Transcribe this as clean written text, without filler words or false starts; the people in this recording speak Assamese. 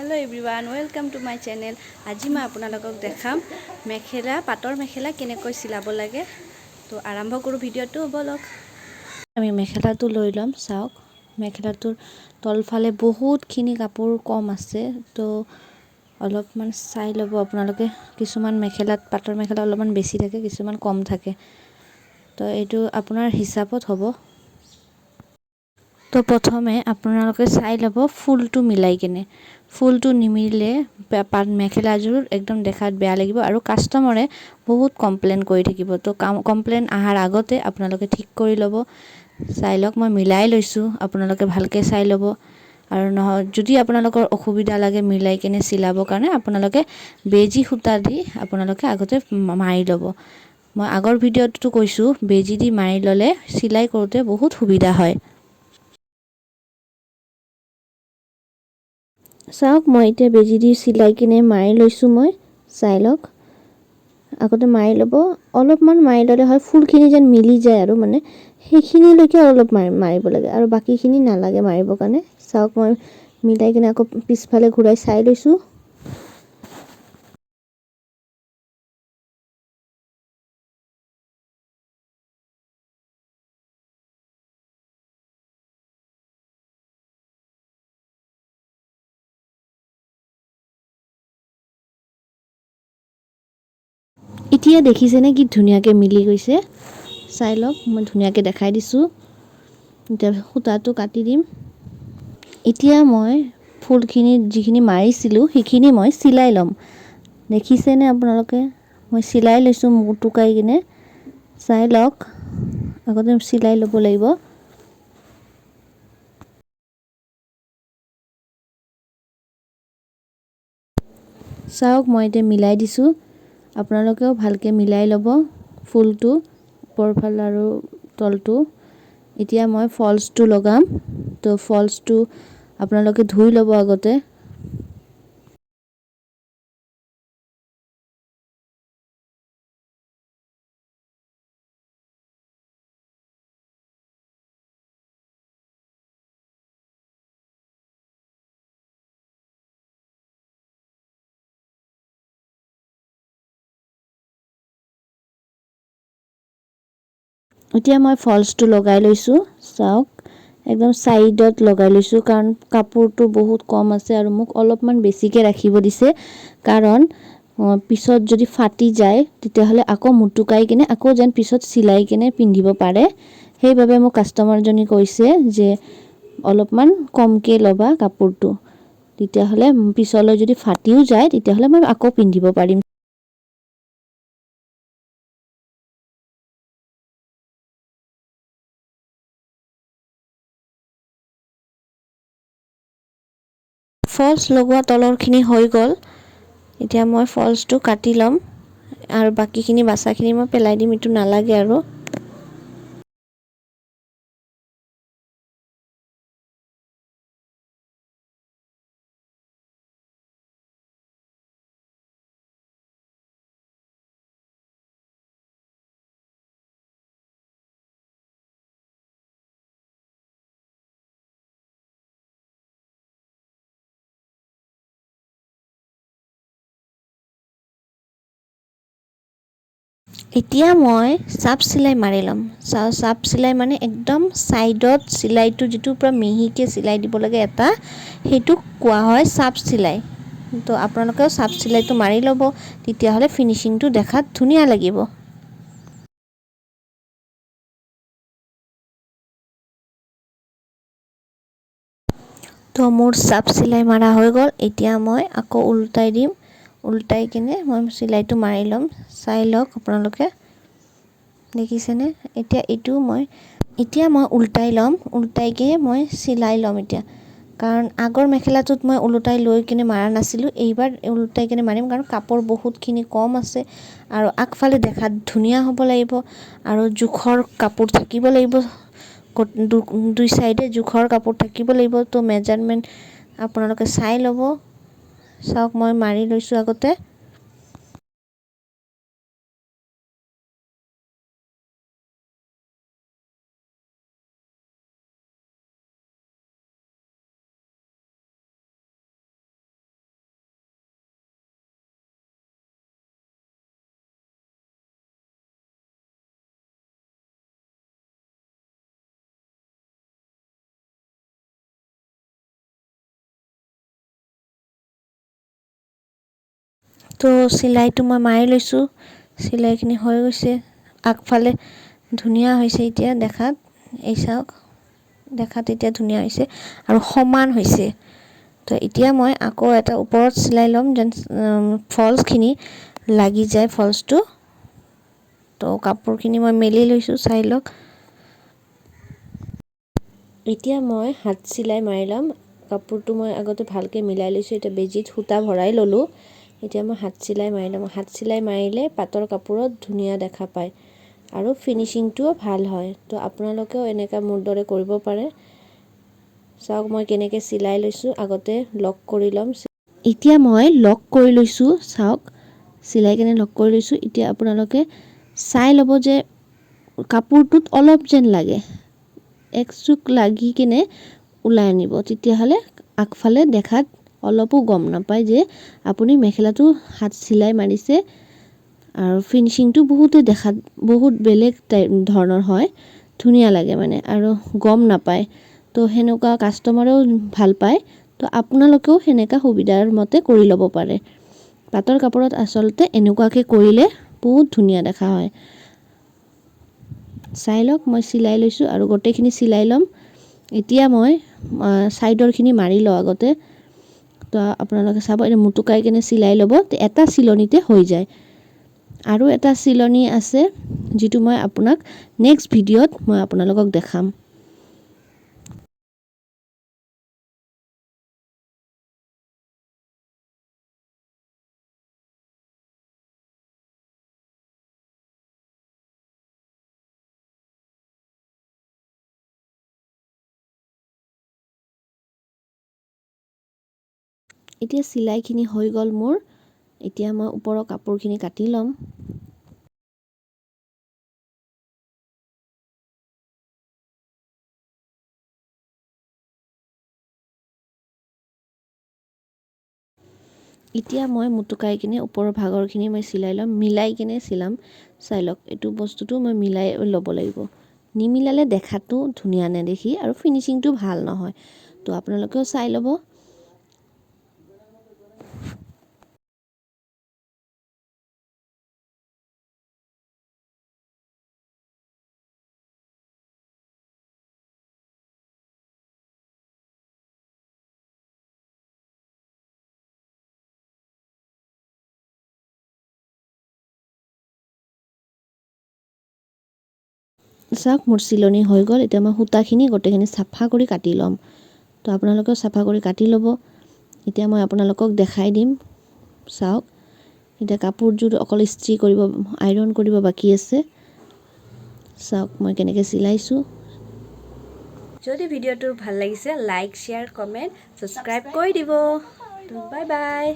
Hello everyone, welcome to my channel. আজি মই আপোনালোকক দেখাম মেখেলা পাটৰ মেখেলা কেনেকৈ চিলাব লাগে। তো আৰম্ভ কৰো ভিডিওটো বলক। আমি মেখেলাটো লৈ লম চাওক। মেখেলাটোৰ তলফালে বহুতখিনি কাপোৰ কম আছে। তো অলপমান চাই ল'ব আপোনালোকে। কিছুমান মেখেলাত পাটৰ মেখেলা অলপমান বেছি থাকে, কিছুমান কম থাকে। তো এইটো আপোনাৰ হিচাপত হ'ব। তো প্ৰথমে আপোনালোকে চাই ল'ব ফুলটো মিলাই কিনে। ফুলটো নিমিলে মেখেলাযোৰ একদম দেখাত বেয়া লাগিব আৰু কাষ্টমাৰে বহুত কমপ্লেইন কৰি থাকিব। তো কমপ্লেইন আহাৰ আগতে আপোনালোকে ঠিক কৰি ল'ব। চাই লওক মই মিলাই লৈছোঁ, আপোনালোকে ভালকৈ চাই ল'ব। আৰু নহয় যদি আপোনালোকৰ অসুবিধা লাগে মিলাই কিনে চিলাবৰ কাৰণে আপোনালোকে বেজি সূতা দি আপোনালোকে আগতে মাৰি ল'ব। মই আগৰ ভিডিঅ'টো কৈছোঁ বেজি দি মাৰি ল'লে চিলাই কৰোঁতে বহুত সুবিধা হয়। চাওক মই এতিয়া বেজি দি চিলাই কিনে মাৰি লৈছোঁ। মই চাই লওক আগতে মাৰি ল'ব। অলপমান মাৰি ল'লে হয় ফুলখিনি যেন মিলি যায় আৰু মানে সেইখিনিলৈকে অলপ মাৰিব লাগে আৰু বাকীখিনি নালাগে মাৰিবৰ কাৰণে। চাওক মই মিলাই কিনে আকৌ পিছফালে ঘূৰাই চাই লৈছোঁ। এতিয়া দেখিছেনে কি ধুনীয়াকৈ মিলি গৈছে। চাই লওক মই ধুনীয়াকৈ দেখাই দিছোঁ। এতিয়া সূতাটো কাটি দিম। এতিয়া মই ফুলখিনি যিখিনি মাৰিছিলোঁ সেইখিনি মই চিলাই ল'ম। দেখিছেনে আপোনালোকে মই চিলাই লৈছোঁ মূৰ টুকাই কিনে। চাই লওক আগতে চিলাই ল'ব লাগিব। চাওক মই এতিয়া মিলাই দিছোঁ। আপোনালোকেও ভালকৈ মিলাই ল'ব ফুলটো ওপৰফাল আৰু তলটো। এতিয়া মই ফলছটো লগাম। তো ফলছটো আপোনালোকে ধুই ল'ব আগতে। এতিয়া মই ফলছটো লগাই লৈছোঁ। চাওক একদম চাইডত লগাই লৈছোঁ কাৰণ কাপোৰটো বহুত কম আছে আৰু মোক অলপমান বেছিকৈ ৰাখিব দিছে। কাৰণ পিছত যদি ফাটি যায় তেতিয়াহ'লে আকৌ মুটুকাই কিনে আকৌ যেন পিছত চিলাই কিনে পিন্ধিব পাৰে। সেইবাবে মোক কাষ্টমাৰজনী কৈছে যে অলপমান কমকৈ ল'বা কাপোৰটো, তেতিয়াহ'লে পিছলৈ যদি ফাটিও যায় তেতিয়াহ'লে মই আকৌ পিন্ধিব পাৰিম। ফলছ লগোৱা তলৰখিনি হৈ গ'ল। এতিয়া মই ফলছটো কাটি ল'ম আৰু বাকীখিনি বাচাখিনি মই পেলাই দিম, এইটো নালাগে আৰু। এতিয়া মই চাপ চিলাই মাৰি ল'ম। চাপ চিলাই মানে একদম চাইডত চিলাইটো যিটো পূৰা মিহিকৈ চিলাই দিব লাগে এটা, সেইটোক কোৱা হয় চাপ চিলাই। তো আপোনালোকেও চাপ চিলাইটো মাৰি ল'ব, তেতিয়াহ'লে ফিনিচিংটো দেখাত ধুনীয়া লাগিব। তো মোৰ চাপ চিলাই মাৰা হৈ গ'ল। এতিয়া মই আকৌ উল্টাই দিম। উল্টাই কিনে মই চিলাইটো মাৰি ল'ম। চাই লওক আপোনালোকে দেখিছেনে। এতিয়া মই উল্টাই ল'ম। উল্টাইকৈ মই চিলাই ল'ম এতিয়া। কাৰণ আগৰ মেখেলাটোত মই ওলোটাই লৈ কিনে মাৰা নাছিলোঁ, এইবাৰ ওলোটাই কিনে মাৰিম কাৰণ কাপোৰ বহুতখিনি কম আছে আৰু আগফালে দেখাত ধুনীয়া হ'ব লাগিব আৰু জোখৰ কাপোৰ থাকিব লাগিব। দুই চাইডে জোখৰ কাপোৰ থাকিব লাগিব। তো মেজাৰমেণ্ট আপোনালোকে চাই ল'ব। চাওক মই মাৰি লৈছোঁ আগতে। তো চিলাইটো মই মাৰি লৈছোঁ। চিলাইখিনি হৈ গৈছে, আগফালে ধুনীয়া হৈছে এতিয়া দেখাত। এই চাওক, দেখাত এতিয়া ধুনীয়া হৈছে আৰু সমান হৈছে। তো এতিয়া মই আকৌ এটা ওপৰত চিলাই ল'ম, যেন ফলছখিনি লাগি যায় ফলছটো। তো কাপোৰখিনি মই মেলি লৈছোঁ, চাই লওক। এতিয়া মই হাত চিলাই মাৰি ল'ম। কাপোৰটো মই আগতে ভালকৈ মিলাই লৈছোঁ, এতিয়া বেজীত সূতা ভৰাই ল'লোঁ। এতিয়া মই হাত চিলাই মাৰি ল'ম। হাত চিলাই মাৰিলে পাটৰ কাপোৰত ধুনীয়া দেখা পায় আৰু ফিনিচিংটোও ভাল হয়। তো আপোনালোকেও এনেকুৱা মোৰ দৰে কৰিব পাৰে। চাওক মই কেনেকৈ চিলাই লৈছোঁ, আগতে লক কৰি ল'ম। এতিয়া মই লক কৰি লৈছোঁ, চাওক চিলাই কেনে লক কৰি লৈছোঁ। এতিয়া আপোনালোকে চাই ল'ব যে কাপোৰটোত অলপ যেন লাগে, এক চুক লাগি কিনে ওলাই আনিব। তেতিয়াহ'লে আগফালে দেখাত অলপো গম নাপায় যে আপুনি মেখেলাটো হাত চিলাই মাৰিছে। আৰু ফিনিচিংটো দেখাত বহুত বেলেগ ধৰণৰ হয়, ধুনীয়া লাগে মানে, আৰু গম নাপায়। তো সেনেকুৱা কাষ্টমাৰেও ভাল পায়। তো আপোনালোকেও সেনেকুৱা সুবিধাৰ মতে কৰি ল'ব পাৰে। পাটৰ কাপোৰত আচলতে এনেকুৱাকৈ কৰিলে বহুত ধুনীয়া দেখা হয়। চাই লওক, মই চিলাই লৈছোঁ আৰু গোটেইখিনি চিলাই ল'ম। এতিয়া মই ছাইডৰখিনি মাৰি লওঁ আগতে। তো আপোনালোকে চাব, এতিয়া মুটুকাই কিনে চিলাই ল'ব, এটা চিলনিতে হৈ যায়। আৰু এটা চিলনি আছে, যিটো মই আপোনাক নেক্সট ভিডিঅ'ত মই আপোনালোকক দেখাম। এতিয়া চিলাইখিনি হৈ গ'ল মোৰ। এতিয়া মই ওপৰৰ কাপোৰখিনি কাটি ল'ম। এতিয়া মই মুটুকাই কিনে ওপৰৰ ভাগৰখিনি মই চিলাই ল'ম, মিলাই কিনে চিলাম। চাই লওক, এইটো বস্তুটো মই মিলাই ল'ব লাগিব। নিমিলালে দেখাটো ধুনীয়া নেদেখি আৰু ফিনিচিংটো ভাল নহয়। তো আপোনালোকেও চাই ল'ব। চাওক মোৰ চিলনি হৈ গ'ল। এতিয়া মই সূতাখিনি গোটেইখিনি চাফা কৰি কাটি ল'ম। তো আপোনালোকেও চাফা কৰি কাটি ল'ব। এতিয়া মই আপোনালোকক দেখাই দিম। চাওক, এতিয়া কাপোৰযোৰ অকল ইস্ত্ৰি কৰিব, আইৰণ কৰিব বাকী আছে। চাওক মই কেনেকৈ চিলাইছোঁ। যদি ভিডিঅ'টো ভাল লাগিছে, লাইক, শ্বেয়াৰ, কমেণ্ট, ছাবস্ক্ৰাইব কৰি দিব। তো বাই বাই।